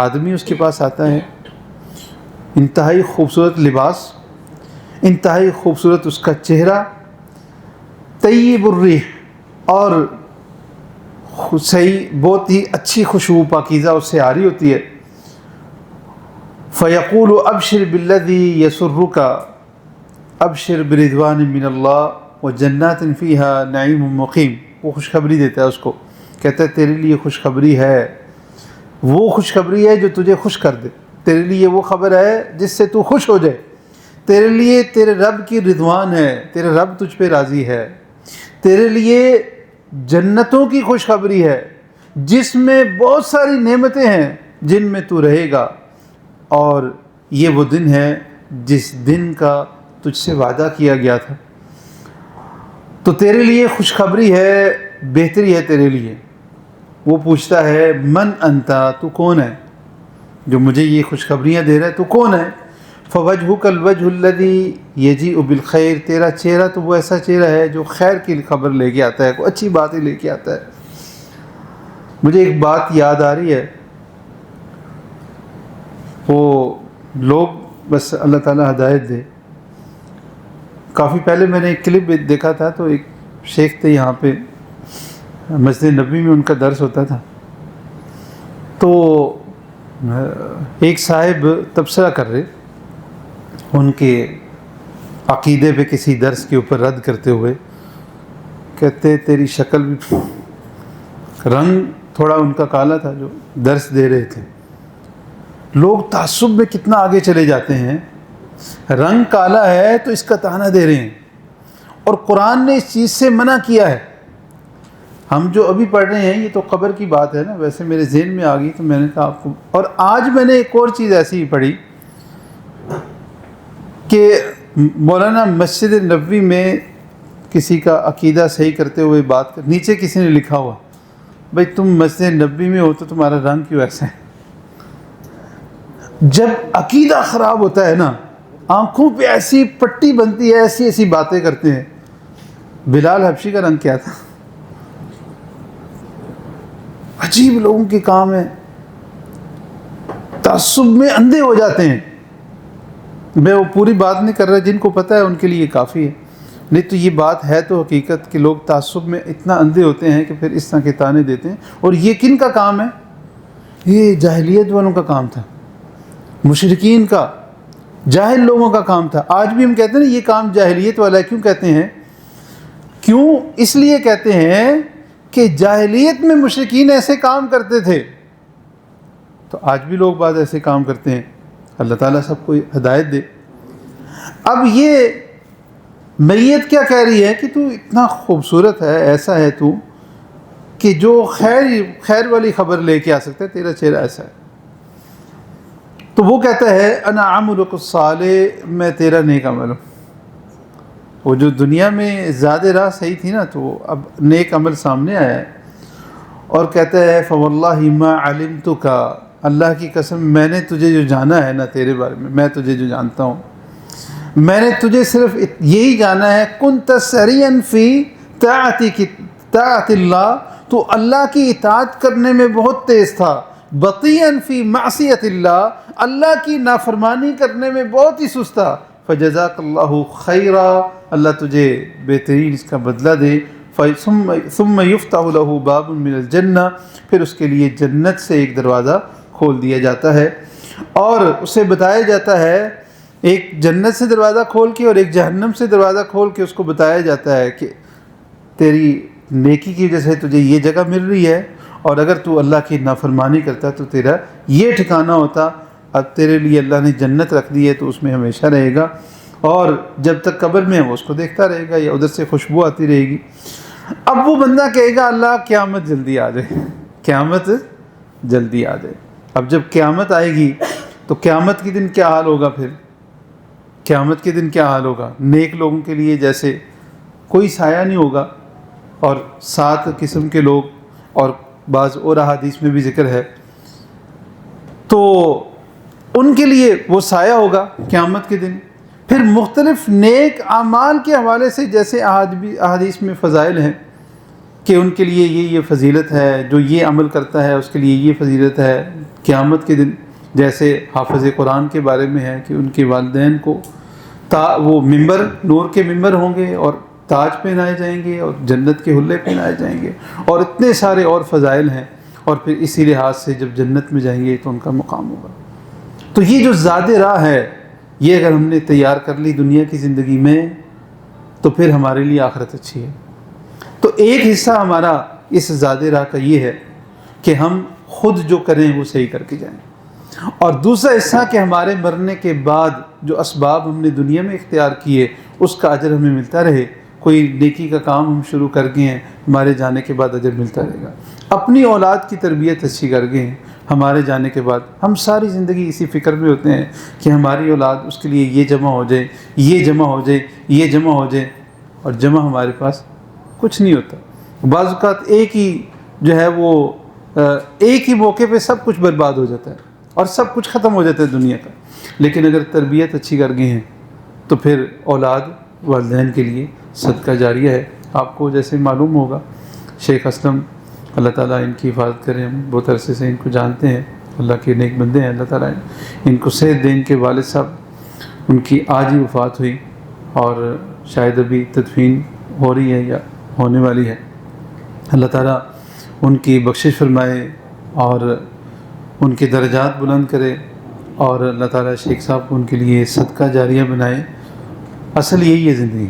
آدمی اس کے پاس آتا ہے، انتہائی خوبصورت لباس، انتہائی خوبصورت اس کا چہرہ، طیب الریح، اور صحیح بہت ہی اچھی خوشبو پاکیزہ اس سے آ رہی ہوتی ہے. فیقول ابشر بالذی یسرک، ابشر برضوان من اللہ وجنات فیہا نعیم مقیم. وہ خوشخبری دیتا ہے اس کو، کہتا ہے تیرے لیے خوشخبری ہے، وہ خوشخبری ہے جو تجھے خوش کر دے، تیرے لیے وہ خبر ہے جس سے تو خوش ہو جائے، تیرے لیے تیرے رب کی رضوان ہے، تیرے رب تجھ پہ راضی ہے، تیرے لیے جنتوں کی خوشخبری ہے جس میں بہت ساری نعمتیں ہیں جن میں تو رہے گا. اور یہ وہ دن ہے جس دن کا تجھ سے وعدہ کیا گیا تھا. تو تیرے لیے خوشخبری ہے، بہتری ہے تیرے لیے. وہ پوچھتا ہے من انتا، تو کون ہے جو مجھے یہ خوشخبریاں دے رہا ہے؟ تو کون ہے؟ فوجہک الوجہ الذی یجیء بالخیر، تیرا چہرہ تو وہ ایسا چہرہ ہے جو خیر کی خبر لے کے آتا ہے، کوئی اچھی بات ہی لے کے آتا ہے. مجھے ایک بات یاد آ رہی ہے، وہ لوگ بس اللہ تعالیٰ ہدایت دے. کافی پہلے میں نے ایک کلپ دیکھا تھا، تو ایک شیخ تھے یہاں پہ مسجد نبوی میں، ان کا درس ہوتا تھا. تو ایک صاحب تبصرہ کر رہے ان کے عقیدے پہ کسی درس کے اوپر رد کرتے ہوئے، کہتے تیری شکل بھی، رنگ تھوڑا ان کا کالا تھا جو درس دے رہے تھے. لوگ تعصب میں کتنا آگے چلے جاتے ہیں، رنگ کالا ہے تو اس کا طعنہ دے رہے ہیں، اور قرآن نے اس چیز سے منع کیا ہے. ہم جو ابھی پڑھ رہے ہیں یہ تو قبر کی بات ہے نا، ویسے میرے ذہن میں آ گئی تو میں نے کہا آپ کو. اور آج میں نے ایک اور چیز ایسی ہی پڑھی کہ مولانا مسجد نبوی میں کسی کا عقیدہ صحیح کرتے ہوئے بات کر، نیچے کسی نے لکھا ہوا بھائی تم مسجد نبوی میں ہو تو تمہارا رنگ کیوں ایسا ہے؟ جب عقیدہ خراب ہوتا ہے نا، آنکھوں پہ ایسی پٹی بنتی ہے، ایسی ایسی باتیں کرتے ہیں. بلال حبشی کا رنگ کیا تھا؟ عجیب لوگوں کے کام ہے، تعصب میں اندھے ہو جاتے ہیں. میں وہ پوری بات نہیں کر رہا، جن کو پتہ ہے ان کے لیے کافی ہے. نہیں تو یہ بات ہے تو حقیقت کہ لوگ تعصب میں اتنا اندھے ہوتے ہیں کہ پھر اس طرح کے طعنے دیتے ہیں. اور یہ کن کا کام ہے؟ یہ جاہلیت والوں کا کام تھا، مشرکین کا، جاہل لوگوں کا کام تھا. آج بھی ہم کہتے ہیں نا یہ کام جاہلیت والا ہے. کیوں کہتے ہیں؟ کیوں؟ اس لیے کہتے ہیں کہ جاہلیت میں مشرکین ایسے کام کرتے تھے. تو آج بھی لوگ بعض ایسے کام کرتے ہیں. اللہ تعالیٰ سب کو ہدایت دے. اب یہ میت کیا کہہ رہی ہے کہ تو اتنا خوبصورت ہے، ایسا ہے تو کہ جو خیر والی خبر لے کے آ سکتا ہے، تیرا چہرہ ایسا ہے. تو وہ کہتا ہے انا عملک الصالح، میں تیرا نیک عمل ہوں. وہ جو دنیا میں زیادہ راہ صحیح تھی نا، تو اب نیک عمل سامنے آیا ہے. اور کہتا ہے فواللہ ما علمتک، اللہ کی قسم میں نے تجھے جو جانا ہے نا، تیرے بارے میں تجھے جو جانتا ہوں، میں نے تجھے صرف یہی جانا ہے کنت سریعا فی طاعت اللہ، تو اللہ کی اطاعت کرنے میں بہت تیز تھا. بطیئا فی معصیت اللہ، اللہ کی نافرمانی کرنے میں بہت ہی سست تھا. فجزاک اللہ خیرا، اللہ تجھے بہترین اس کا بدلہ دے. ثم یفتح له باب من الجنہ، پھر اس کے لیے جنت سے ایک دروازہ کھول دیا جاتا ہے، اور اسے بتایا جاتا ہے، ایک جنت سے دروازہ کھول کے اور ایک جہنم سے دروازہ کھول کے اس کو بتایا جاتا ہے کہ تیری نیکی کی وجہ سے تجھے یہ جگہ مل رہی ہے، اور اگر تو اللہ کی نافرمانی کرتا تو تیرا یہ ٹھکانہ ہوتا. اب تیرے لیے اللہ نے جنت رکھ دی ہے تو اس میں ہمیشہ رہے گا، اور جب تک قبر میں ہے وہ اس کو دیکھتا رہے گا، یا ادھر سے خوشبو آتی رہے گی. اب وہ بندہ کہے گا اللہ قیامت جلدی آ جائے، قیامت جلدی آ جائے. اب جب قیامت آئے گی تو قیامت کے دن کیا حال ہوگا؟ پھر قیامت کے دن کیا حال ہوگا؟ نیک لوگوں کے لیے جیسے کوئی سایہ نہیں ہوگا، اور 7 قسم کے لوگ، اور بعض اور احادیث میں بھی ذکر ہے، تو ان کے لیے وہ سایہ ہوگا قیامت کے دن. پھر مختلف نیک اعمال کے حوالے سے جیسے احادیث میں فضائل ہیں کہ ان کے لیے یہ فضیلت ہے، جو یہ عمل کرتا ہے اس کے لیے یہ فضیلت ہے قیامت کے دن. جیسے حافظ قرآن کے بارے میں ہے کہ ان کے والدین کو وہ ممبر، نور کے ممبر ہوں گے، اور تاج پہنائے جائیں گے، اور جنت کے حلے پہنائے جائیں گے، اور اتنے سارے اور فضائل ہیں. اور پھر اسی لحاظ سے جب جنت میں جائیں گے تو ان کا مقام ہوگا. تو یہ جو زاد راہ ہے، یہ اگر ہم نے تیار کر لی دنیا کی زندگی میں تو پھر ہمارے لیے آخرت اچھی ہے. تو ایک حصہ ہمارا اس زاد راہ کا یہ ہے کہ ہم خود جو کریں وہ صحیح کر کے جائیں، اور دوسرا حصہ کہ ہمارے مرنے کے بعد جو اسباب ہم نے دنیا میں اختیار کیے اس کا اجر ہمیں ملتا رہے. کوئی نیکی کا کام ہم شروع کر گئے ہیں، ہمارے جانے کے بعد اجر ملتا رہے گا. اپنی اولاد کی تربیت اچھی کر گئے ہیں، ہمارے جانے کے بعد ہم ساری زندگی اسی فکر میں ہوتے ہیں کہ ہماری اولاد، اس کے لیے یہ جمع ہو جائے، یہ جمع ہو جائے، یہ جمع ہو جائے، اور جمع ہمارے پاس کچھ نہیں ہوتا. بعض اوقات ایک ہی جو ہے وہ ایک ہی موقع پہ سب کچھ برباد ہو جاتا ہے اور سب کچھ ختم ہو جاتا ہے دنیا کا. لیکن اگر تربیت اچھی کر گئے ہیں تو پھر اولاد والدین کے لیے صدقہ جاریہ ہے. آپ کو جیسے معلوم ہوگا شیخ اسلم، اللہ تعالیٰ ان کی حفاظت کریں، ہم بہت عرصے سے ان کو جانتے ہیں، اللہ کے نیک بندے ہیں. اللہ تعالیٰ ان کو صحت دے. ان کے والد صاحب، ان کی آج ہی وفات ہوئی، اور شاید ابھی تدفین ہو رہی ہے یا ہونے والی ہے. اللہ تعالیٰ ان کی بخشش فرمائے اور ان کے درجات بلند کرے، اور اللہ تعالیٰ شیخ صاحب کو ان کے لیے صدقہ جاریہ بنائے. اصل یہی ہے زندگی.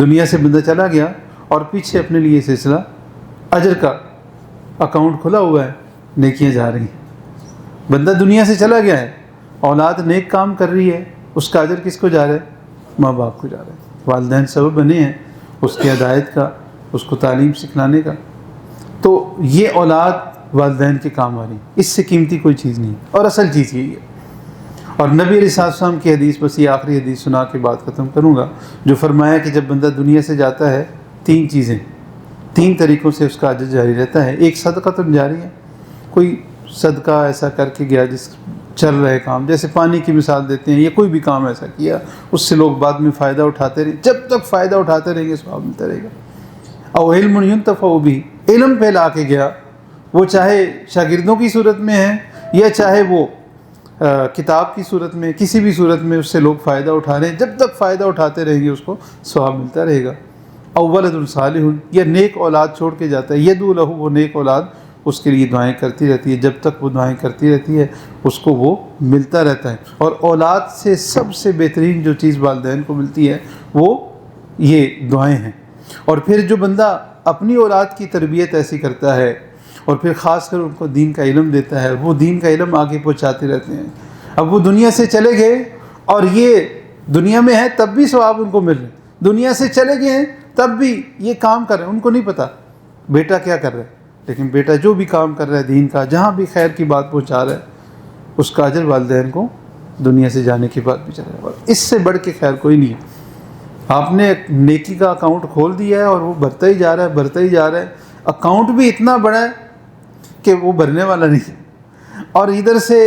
دنیا سے بندہ چلا گیا اور پیچھے اپنے لیے سلسلہ اجر کا اکاؤنٹ کھلا ہوا ہے، نیکیاں جا رہی ہیں. بندہ دنیا سے چلا گیا ہے، اولاد نیک کام کر رہی ہے، اس کا اجر کس کو جا رہا ہے؟ ماں باپ کو جا رہا ہے. والدین سبب بنے ہیں اس کی ہدایت کا، اس کو تعلیم سکھلانے کا. تو یہ اولاد والدین کے کام آ رہی، اس سے قیمتی کوئی چیز نہیں، اور اصل چیز یہی ہے. اور نبی علیہ السلام کی حدیث، بس یہ آخری حدیث سنا کے بات ختم کروں گا، جو فرمایا کہ جب بندہ دنیا سے جاتا ہے 3 چیزیں، 3 طریقوں سے اس کا اجر جاری رہتا ہے. ایک صدقہ جاری ہے، کوئی صدقہ ایسا کر کے گیا جس چل رہے کام، جیسے پانی کی مثال دیتے ہیں، یا کوئی بھی کام ایسا کیا اس سے لوگ بعد میں فائدہ اٹھاتے رہے، جب تک فائدہ اٹھاتے رہیں گے ثواب ملتا رہے گا. او علم ينتفع به، علم پھیلا کے گیا، وہ چاہے شاگردوں کی صورت میں ہے یا چاہے وہ کتاب کی صورت میں، کسی بھی صورت میں اس سے لوگ فائدہ اٹھا رہے ہیں، جب تک فائدہ اٹھاتے رہیں گے اس کو ثواب ملتا رہے گا. او ولد صالح، یا نیک اولاد چھوڑ کے جاتا ہے، یدعو لہ، وہ نیک اولاد اس کے لیے دعائیں کرتی رہتی ہے، جب تک وہ دعائیں کرتی رہتی ہے اس کو وہ ملتا رہتا ہے. اور اولاد سے سب سے بہترین جو چیز والدین کو ملتی ہے وہ یہ دعائیں ہیں. اور پھر جو بندہ اپنی اولاد کی تربیت ایسی کرتا ہے اور پھر خاص کر ان کو دین کا علم دیتا ہے، وہ دین کا علم آگے پہنچاتے رہتے ہیں۔ اب وہ دنیا سے چلے گئے اور یہ دنیا میں ہے تب بھی ثواب ان کو مل رہے ہیں، دنیا سے چلے گئے ہیں تب بھی یہ کام کر رہے ہیں، ان کو نہیں پتہ بیٹا کیا کر رہا ہے، لیکن بیٹا جو بھی کام کر رہا ہے دین کا، جہاں بھی خیر کی بات پہنچا رہا ہے، اس کا اجر والدین کو دنیا سے جانے کے بعد بھی چلا ہے۔ اس سے بڑھ کے خیر کوئی نہیں ہے۔ آپ نے ایک نیکی کا اکاؤنٹ کھول دیا ہے اور وہ بھرتا ہی جا رہا ہے، بھرتا ہی جا رہا ہے، اکاؤنٹ بھی اتنا بڑا ہے کہ وہ بھرنے والا نہیں ہے، اور ادھر سے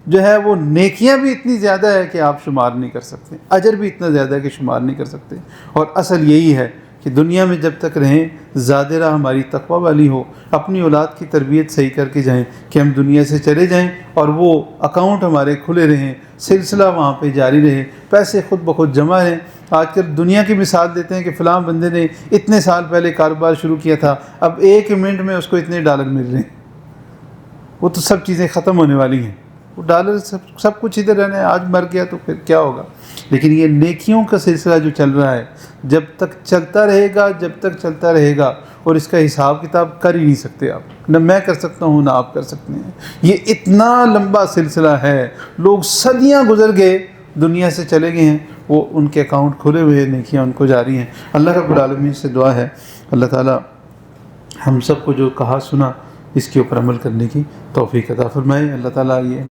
جو ہے وہ نیکیاں بھی اتنی زیادہ ہے کہ آپ شمار نہیں کر سکتے، اجر بھی اتنا زیادہ ہے کہ شمار نہیں کر سکتے۔ اور اصل یہی ہے کہ دنیا میں جب تک رہیں زیادہ راہ ہماری تقوی والی ہو، اپنی اولاد کی تربیت صحیح کر کے جائیں کہ ہم دنیا سے چلے جائیں اور وہ اکاؤنٹ ہمارے کھلے رہیں، سلسلہ وہاں پہ جاری رہے، پیسے خود بخود جمع رہیں۔ آج کل دنیا کی مثال دیتے ہیں کہ فلاں بندے نے اتنے سال پہلے کاروبار شروع کیا تھا، اب 1 منٹ میں اس کو اتنے ڈالر مل رہے ہیں۔ وہ تو سب چیزیں ختم ہونے والی ہیں، وہ ڈالر سب کچھ ادھر رہنا ہے، آج مر گیا تو پھر کیا ہوگا۔ لیکن یہ نیکیوں کا سلسلہ جو چل رہا ہے جب تک چلتا رہے گا، جب تک چلتا رہے گا، اور اس کا حساب کتاب کر ہی نہیں سکتے آپ، نہ میں کر سکتا ہوں نہ آپ کر سکتے ہیں۔ یہ اتنا لمبا سلسلہ ہے، لوگ صدیاں گزر گئے، دنیا سے چلے گئے ہیں، وہ ان کے اکاؤنٹ کھلے ہوئے، نیکیاں ان کو جاری ہیں۔ اللہ رب العالمین سے دعا ہے اللہ تعالیٰ ہم سب کو جو کہا سنا اس کے اوپر عمل کرنے کی توفیق عطا فرمائے۔ اللہ تعالیٰ یہ